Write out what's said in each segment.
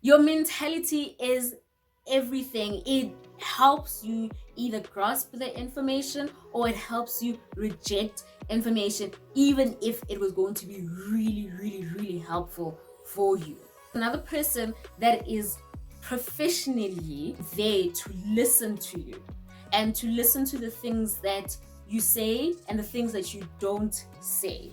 Your mentality is everything. It helps you either grasp the information or it helps you reject information, even if it was going to be really, really, really helpful for you. Another person that is professionally there to listen to you and to listen to the things that you say and the things that you don't say.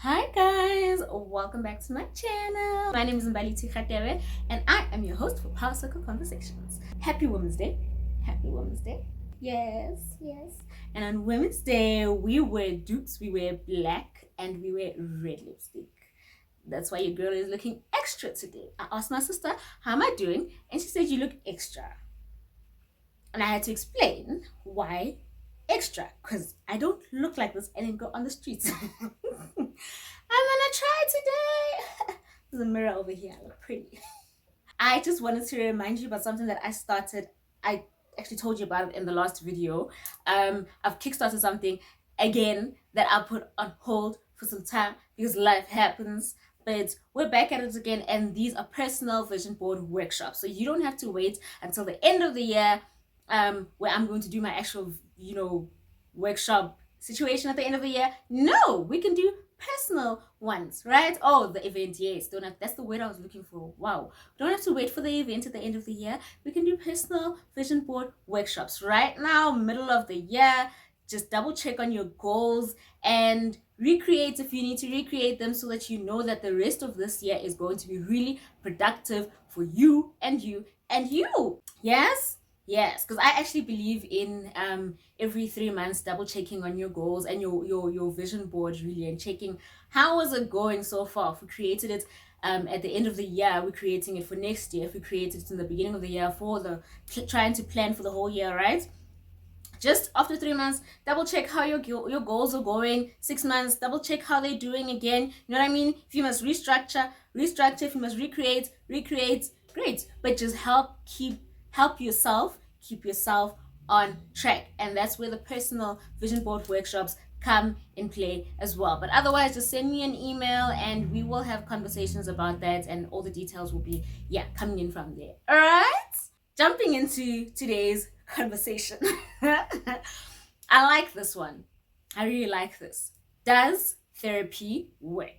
Hi guys, welcome back to my channel. My name is Mbali Tikhatere and I am your host for Power Circle Conversations. Happy Women's Day. Happy Women's Day. Yes, yes. And on Women's Day, we wear dupes, we wear black, and we wear red lipstick. That's why your girl is looking extra today. I asked my sister, how am I doing? And she said, you look extra. And I had to explain why extra, because I don't look like this and then go on the streets. I'm gonna try today. There's a mirror over here, I look pretty. I just wanted to remind you about something that I started. I actually told you about it in the last video. I've kickstarted something again that I put on hold for some time because life happens. But we're back at it again, and these are personal vision board workshops. So you don't have to wait until the end of the year, where I'm going to do my actual, workshop situation at the end of the year. No, we can do personal ones, right? Oh, the event, yes. Don't have, that's the word I was looking for. Wow. Don't have to wait for the event at the end of the year. We can do personal vision board workshops right now, middle of the year. Just double check on your goals and recreate if you need to recreate them so that you know that the rest of this year is going to be really productive for you and you and you. Yes? Yes, because I actually believe in every 3 months double checking on your goals and your vision board really, and checking how is it going so far. If we created it at the end of the year, we're creating it for next year. If we created it in the beginning of the year for the trying to plan for the whole year, right? Just after 3 months, double check how your goals are going. 6 months, double check how they're doing again. You know what I mean? If you must restructure. If you must recreate, great. But just help yourself keep yourself on track, and that's where the personal vision board workshops come in play as well. But otherwise, just send me an email and we will have conversations about that, and all the details will be coming in from there. All right, jumping into today's conversation. I like this one. I really like this. Does therapy work?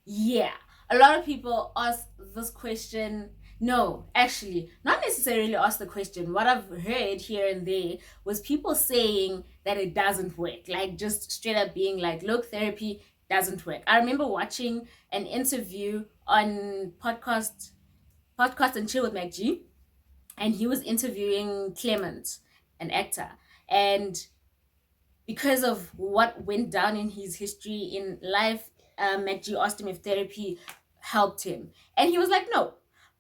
Yeah, a lot of people ask this question. No, actually, not necessarily ask the question. What I've heard here and there was people saying that it doesn't work, like just straight up being like, look, therapy doesn't work. I remember watching an interview on podcast and chill with MacG, and he was interviewing Clement, an actor, and because of what went down in his history in life, MacG asked him if therapy helped him. And he was like, no.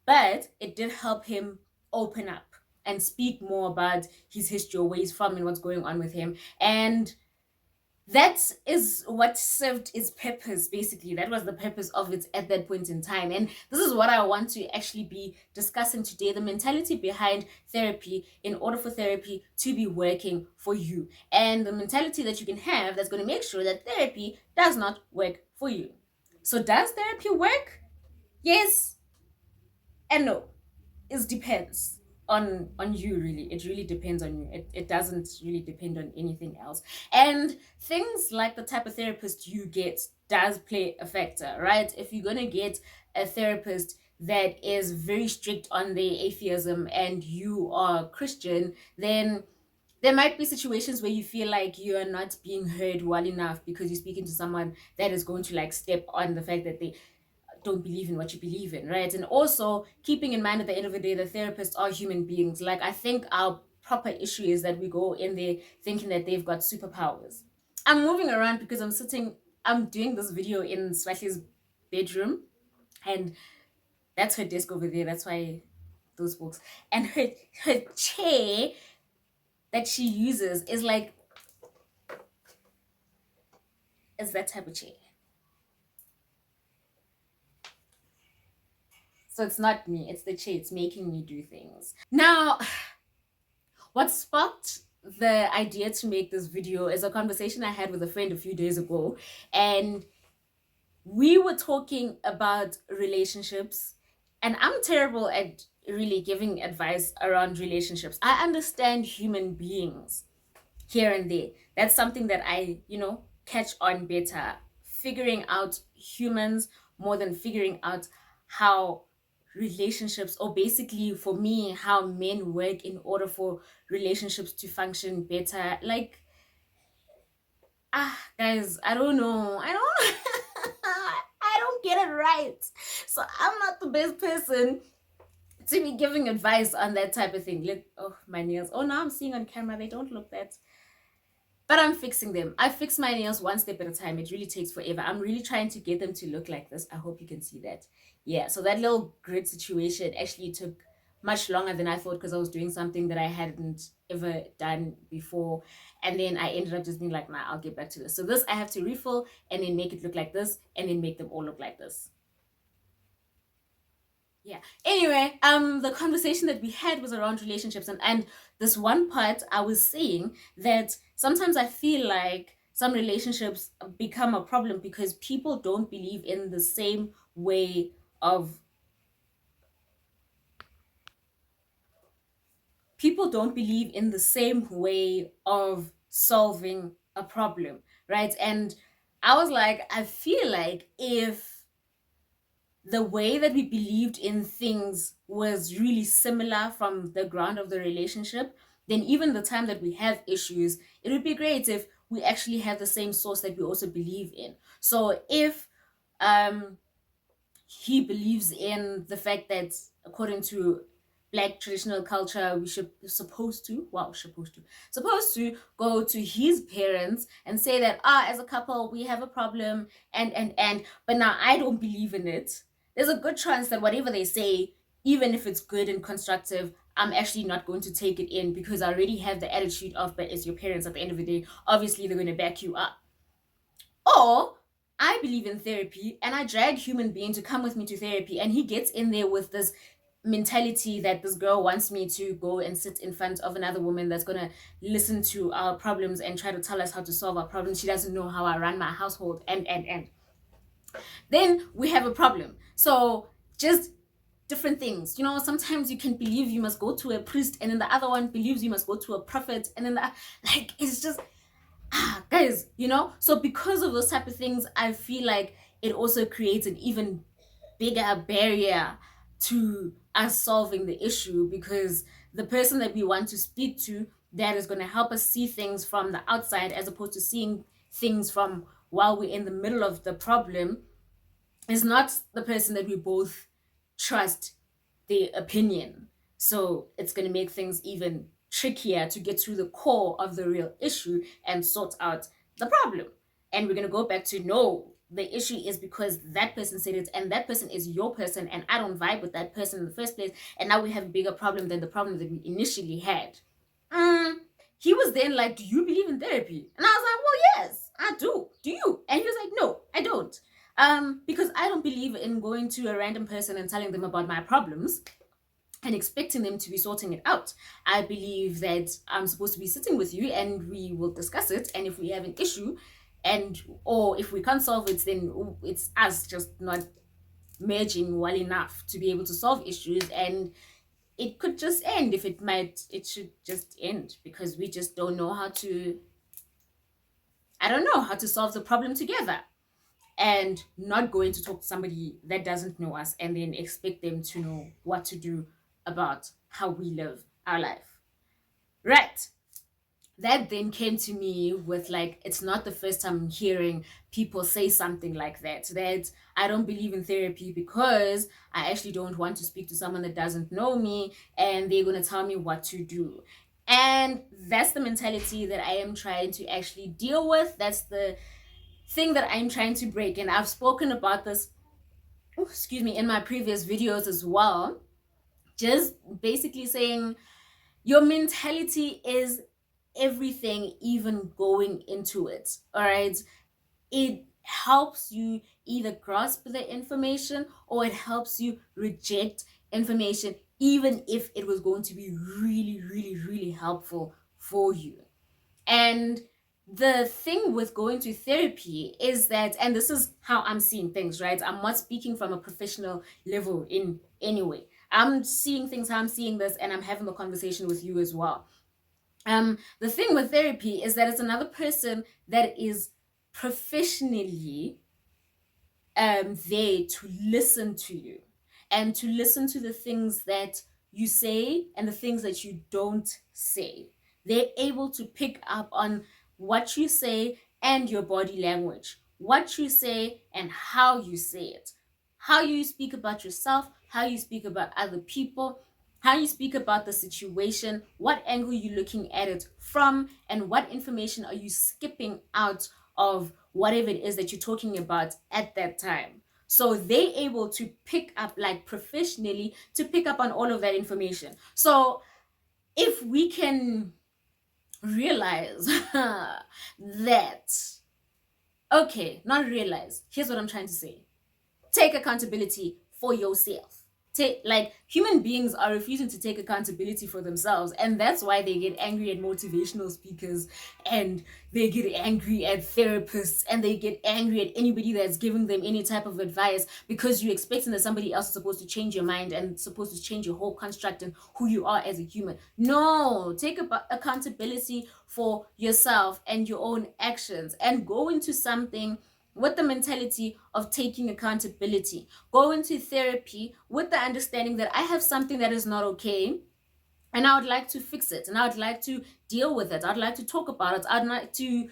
But it did help him open up and speak more about his history, where he's from, and what's going on with him. And that is what served its purpose. Basically, that was the purpose of it at that point in time. And this is what I want to actually be discussing today: the mentality behind therapy, in order for therapy to be working for you, and the mentality that you can have that's going to make sure that therapy does not work for you. So does therapy work? Yes and no. It depends on you. Really, it really depends on you. It doesn't really depend on anything else. And things like the type of therapist you get does play a factor, right? If you're gonna get a therapist that is very strict on their atheism and you are Christian, then there might be situations where you feel like you are not being heard well enough because you're speaking to someone that is going to like step on the fact that they don't believe in what you believe in, right? And also keeping in mind at the end of the day, the therapists are human beings. Like, I think our proper issue is that we go in there thinking that they've got superpowers. I'm moving around because I'm doing this video in Swathi's bedroom, and that's her desk over there. That's why those books. And her chair that she uses is like, is that type of chair. So it's not me, it's the chair. It's making me do things. Now, what sparked the idea to make this video is a conversation I had with a friend a few days ago, and we were talking about relationships, and I'm terrible at really giving advice around relationships. I understand human beings here and there. That's something that I, catch on better. Figuring out humans more than figuring out how relationships, or basically for me, how men work in order for relationships to function better. Like, guys, I don't know. I don't I don't get it right. So I'm not the best person to be giving advice on that type of thing. Like, oh, my nails. Oh, now I'm seeing on camera they don't look that, but I'm fixing them. I fix my nails one step at a time. It really takes forever. I'm really trying to get them to look like this. I hope you can see that. Yeah, so that little grid situation actually took much longer than I thought, because I was doing something that I hadn't ever done before. And then I ended up just being like, nah, I'll get back to this. So this I have to refill and then make it look like this and then make them all look like this. Yeah. Anyway, the conversation that we had was around relationships, and this one part I was saying that sometimes I feel like some relationships become a problem because people don't believe in the same way of people don't believe in the same way of solving a problem, right? And I was like, I feel like if the way that we believed in things was really similar from the ground of the relationship, then even the time that we have issues, it would be great if we actually have the same source that we also believe in. So if um he believes in the fact that according to black traditional culture we should supposed to go to his parents and say that as a couple we have a problem, and but now I don't believe in it, there's a good chance that whatever they say, even if it's good and constructive, I'm actually not going to take it in, because I already have the attitude of, but it's your parents at the end of the day, obviously they're going to back you up. Or I believe in therapy and I drag human being to come with me to therapy, and he gets in there with this mentality that this girl wants me to go and sit in front of another woman that's gonna listen to our problems and try to tell us how to solve our problems. She doesn't know how I run my household, and then we have a problem. So just different things. Sometimes you can believe you must go to a priest, and then the other one believes you must go to a prophet, and then it's just guys, so because of those type of things, I feel like it also creates an even bigger barrier to us solving the issue, because the person that we want to speak to, that is going to help us see things from the outside as opposed to seeing things from while we're in the middle of the problem, is not the person that we both trust their opinion. So it's going to make things even trickier to get to the core of the real issue and sort out the problem. And we're going to go back to, no, the issue is because that person said it, and that person is your person, and I don't vibe with that person in the first place. And now we have a bigger problem than the problem that we initially had. He was then like, do you believe in therapy? And I was like, well, yes, I do. Do you? And he was like, no, I don't. Because I don't believe in going to a random person and telling them about my problems and expecting them to be sorting it out. I believe that I'm supposed to be sitting with you and we will discuss it. And if we have an issue, or if we can't solve it, then it's us just not merging well enough to be able to solve issues. And it could just end. It should just end, because we just don't know how to solve the problem together. And not going to talk to somebody that doesn't know us and then expect them to know what to do about how we live our life. Right. That then came to me with, like, it's not the first time I'm hearing people say something like that I don't believe in therapy because I actually don't want to speak to someone that doesn't know me and they're going to tell me what to do. And that's the mentality that I am trying to actually deal with. That's the thing that I'm trying to break. And I've spoken about this, in my previous videos as well. Just basically saying your mentality is everything, even going into it. All right. It helps you either grasp the information or it helps you reject information, even if it was going to be really, really, really helpful for you. And the thing with going to therapy is that, and this is how I'm seeing things, right? I'm not speaking from a professional level in any way. I'm seeing things how I'm seeing this, and I'm having the conversation with you as well. The thing with therapy is that it's another person that is professionally there to listen to you and to listen to the things that you say and the things that you don't say. They're able to pick up on what you say and your body language, what you say and how you say it, how you speak about yourself, how you speak about other people, how you speak about the situation, what angle you're looking at it from, and what information are you skipping out of whatever it is that you're talking about at that time. So they're able to pick up, like professionally, to pick up on all of that information. So if we can realize that, okay, not realize, here's what I'm trying to say. Take accountability for yourself. Like, human beings are refusing to take accountability for themselves, and that's why they get angry at motivational speakers, and they get angry at therapists, and they get angry at anybody that's giving them any type of advice, because you're expecting that somebody else is supposed to change your mind and supposed to change your whole construct and who you are as a human. No, take accountability for yourself and your own actions, and go into something with the mentality of taking accountability. Go into therapy with the understanding that I have something that is not okay, and I would like to fix it, and I would like to deal with it. I'd like to talk about it. I'd like to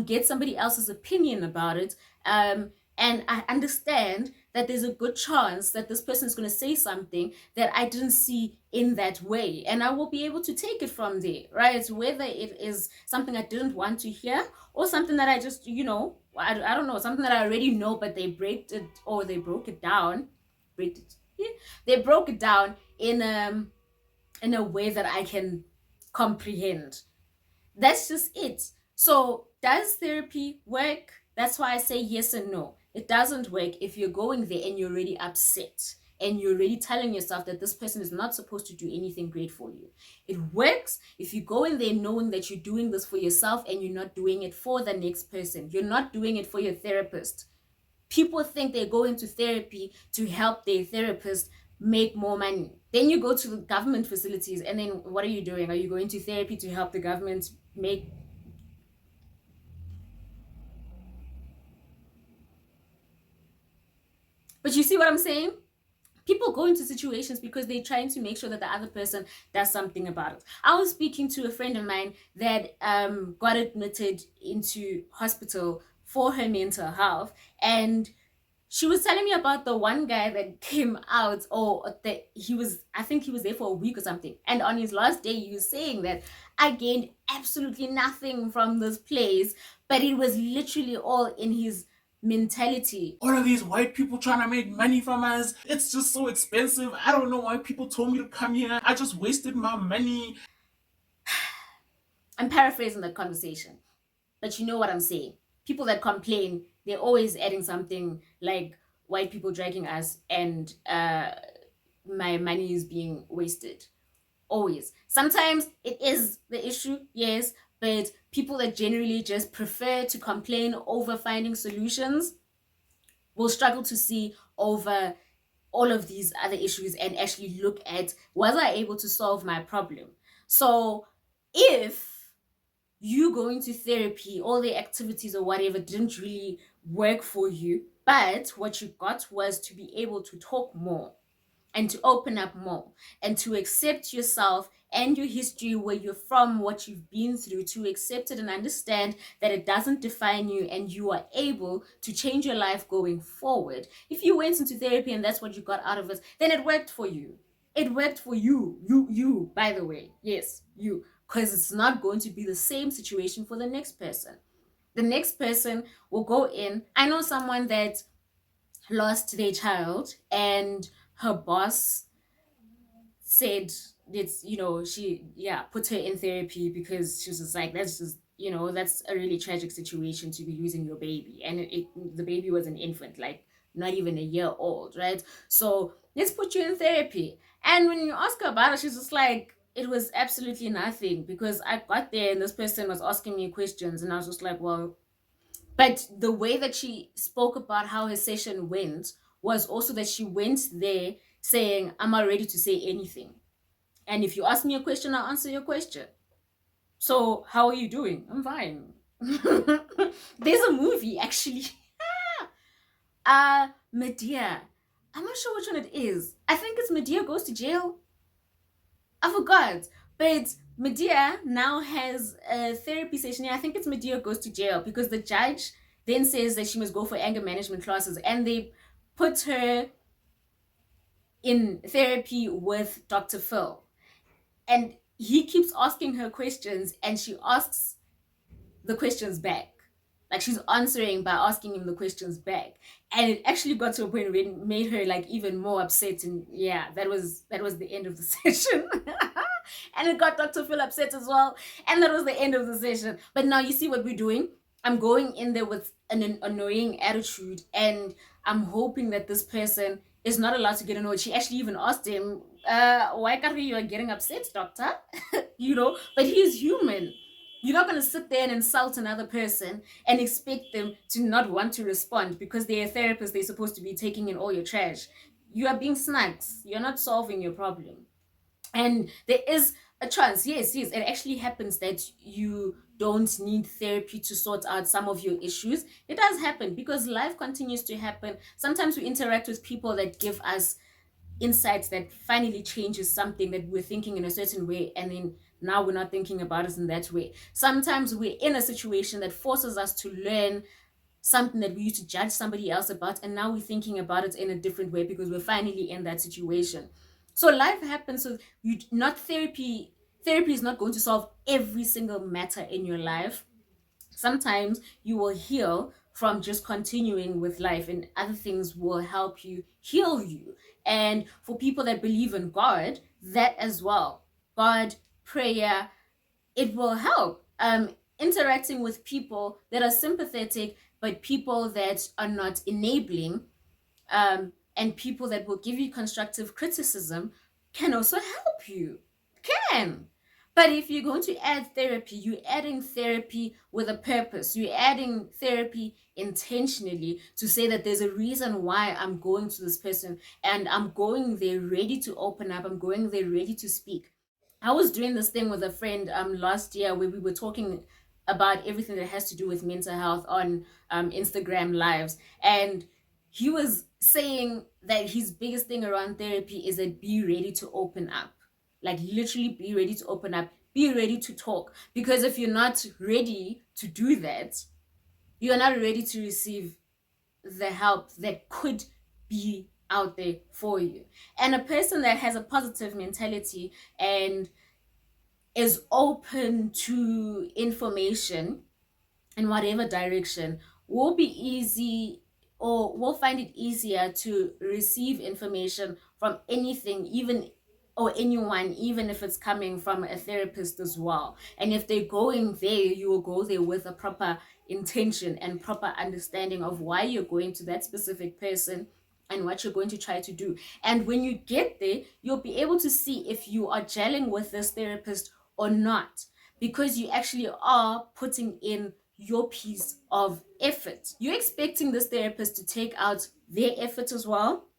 get somebody else's opinion about it. And I understand that there's a good chance that this person is going to say something that I didn't see in that way, and I will be able to take it from there, right? Whether it is something I didn't want to hear, or something that I just, I don't know, something that I already know, but they broke it down. They broke it down in a way that I can comprehend. That's just it. So does therapy work? That's why I say yes and no. It doesn't work if you're going there and you're already upset and you're already telling yourself that this person is not supposed to do anything great for you. It works if you go in there knowing that you're doing this for yourself and you're not doing it for the next person. You're not doing it for your therapist. People think they go into therapy to help their therapist make more money. Then you go to the government facilities, and then what are you doing? Are you going to therapy to help the government make... But you see what I'm saying? People go into situations because they're trying to make sure that the other person does something about it. I was speaking to a friend of mine that got admitted into hospital for her mental health, and she was telling me about the one guy that came out, or that I think he was there for a week or something, and on his last day he was saying that I gained absolutely nothing from this place, but it was literally all in his mentality. All of these white people trying to make money from us. It's just so expensive. I don't know why people told me to come here. I just wasted my money. I'm paraphrasing that conversation, but you know what I'm saying. People that complain, they're always adding something like white people dragging us, and my money is being wasted. Always. Sometimes it is the issue, yes, but people that generally just prefer to complain over finding solutions will struggle to see over all of these other issues and actually look at, was I able to solve my problem? So if you going to therapy, all the activities or whatever didn't really work for you, but what you got was to be able to talk more and to open up more and to accept yourself and your history, where you're from, what you've been through, to accept it and understand that it doesn't define you, and you are able to change your life going forward. If you went into therapy and that's what you got out of it, then it worked for you. It worked for you. You, by the way. Yes, you. Because it's not going to be the same situation for the next person. The next person will go in. I know someone that lost their child, and her boss said it's, she put her in therapy because she was just like, that's just, that's a really tragic situation to be losing your baby. And the baby was an infant, like not even a year old, right? So let's put you in therapy. And when you ask her about it, she's just like, it was absolutely nothing, because I got there and this person was asking me questions and I was just like, well, but the way that she spoke about how her session went was also that she went there saying, I'm not ready to say anything. And if you ask me a question, I'll answer your question. So, how are you doing? I'm fine. There's a movie actually. Medea. I'm not sure which one it is. I think it's Medea Goes to Jail. I forgot. But Medea now has a therapy session. Yeah, I think it's Medea Goes to Jail, because the judge then says that she must go for anger management classes, and they put her in therapy with Dr. Phil. And he keeps asking her questions and she asks the questions back. Like, she's answering by asking him the questions back. And it actually got to a point where it made her like even more upset. And yeah, that was the end of the session. And it got Dr. Phil upset as well. And that was the end of the session. But now you see what we're doing. I'm going in there with an annoying attitude, and I'm hoping that this person is not allowed to get annoyed. She actually even asked him, why can't you are getting upset, doctor? But he's human. You're not going to sit there and insult another person and expect them to not want to respond because they're a therapist. They're supposed to be taking in all your trash. You are being snacks. You're not solving your problem. And there is a chance, yes, it actually happens that you don't need therapy to sort out some of your issues. It does happen because life continues to happen. Sometimes we interact with people that give us insights that finally changes something that we're thinking in a certain way, and then now we're not thinking about it in that way. Sometimes we're in a situation that forces us to learn something that we used to judge somebody else about, and now we're thinking about it in a different way because we're finally in that situation. So life happens. So you not therapy is not going to solve every single matter in your life. Sometimes you will heal from just continuing with life, and other things will help you heal you. And for people that believe in God, that as well, God, prayer, it will help. Interacting with people that are sympathetic, but people that are not enabling, and people that will give you constructive criticism can also help you. Can. But if you're going to add therapy, you're adding therapy with a purpose. You're adding therapy intentionally to say that there's a reason why I'm going to this person, and I'm going there ready to open up. I'm going there ready to speak. I was doing this thing with a friend last year where we were talking about everything that has to do with mental health on Instagram lives, and he was saying that his biggest thing around therapy is that be ready to open up. Like, literally be ready to open up, be ready to talk, because if you're not ready to do that, you're not ready to receive the help that could be out there for you. And a person that has a positive mentality and is open to information in whatever direction will be easy, or will find it easier to receive information from anything, even or anyone, even if it's coming from a therapist as well. And if they're going there, you will go there with a proper intention and proper understanding of why you're going to that specific person and what you're going to try to do. And when you get there, you'll be able to see if you are gelling with this therapist or not, because you actually are putting in your piece of effort. You're expecting this therapist to take out their effort as well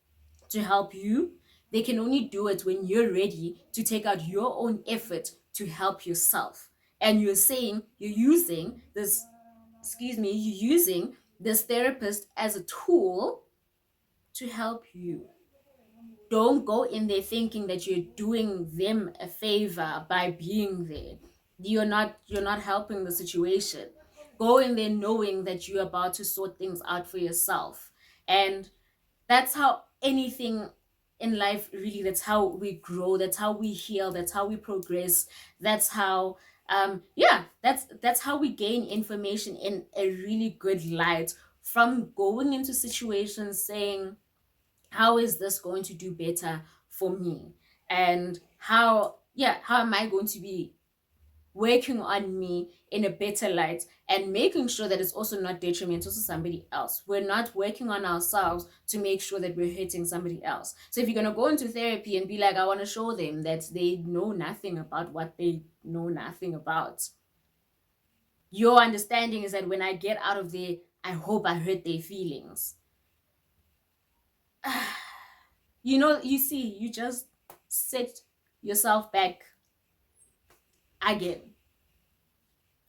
to help you. They can only do it when you're ready to take out your own effort to help yourself. And you're using this therapist as a tool to help you. Don't go in there thinking that you're doing them a favor by being there. You're not helping the situation. Go in there knowing that you're about to sort things out for yourself. And that's how anything in life, really, that's how we grow, that's how we heal, that's how we progress, that's how that's how we gain information in a really good light, from going into situations saying, how is this going to do better for me, and how am I going to be working on me in a better light and making sure that it's also not detrimental to somebody else. We're not working on ourselves to make sure that we're hurting somebody else. So if you're going to go into therapy and be like, I want to show them that they know nothing about what they know nothing about, your understanding is that when I get out of there, I hope I hurt their feelings. You see, you just set yourself back again.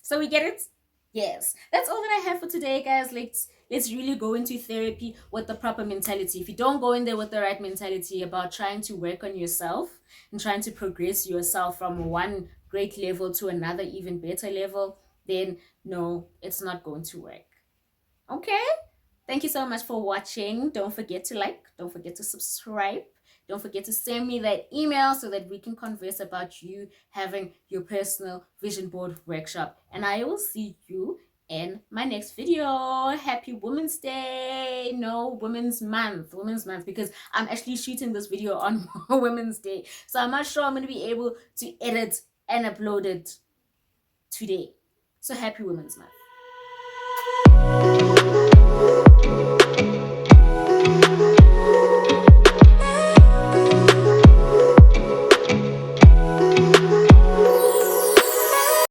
So we get it? Yes. That's all that I have for today, guys. Let's really go into therapy with the proper mentality. If you don't go in there with the right mentality about trying to work on yourself and trying to progress yourself from one great level to another even better level, then no, it's not going to work. Okay? Thank you so much for watching. Don't forget to like, don't forget to subscribe. Don't forget to send me that email so that we can converse about you having your personal vision board workshop. And I will see you in my next video. Happy Women's Day. No, Women's Month, because I'm actually shooting this video on Women's Day. So I'm not sure I'm going to be able to edit and upload it today. So happy Women's Month.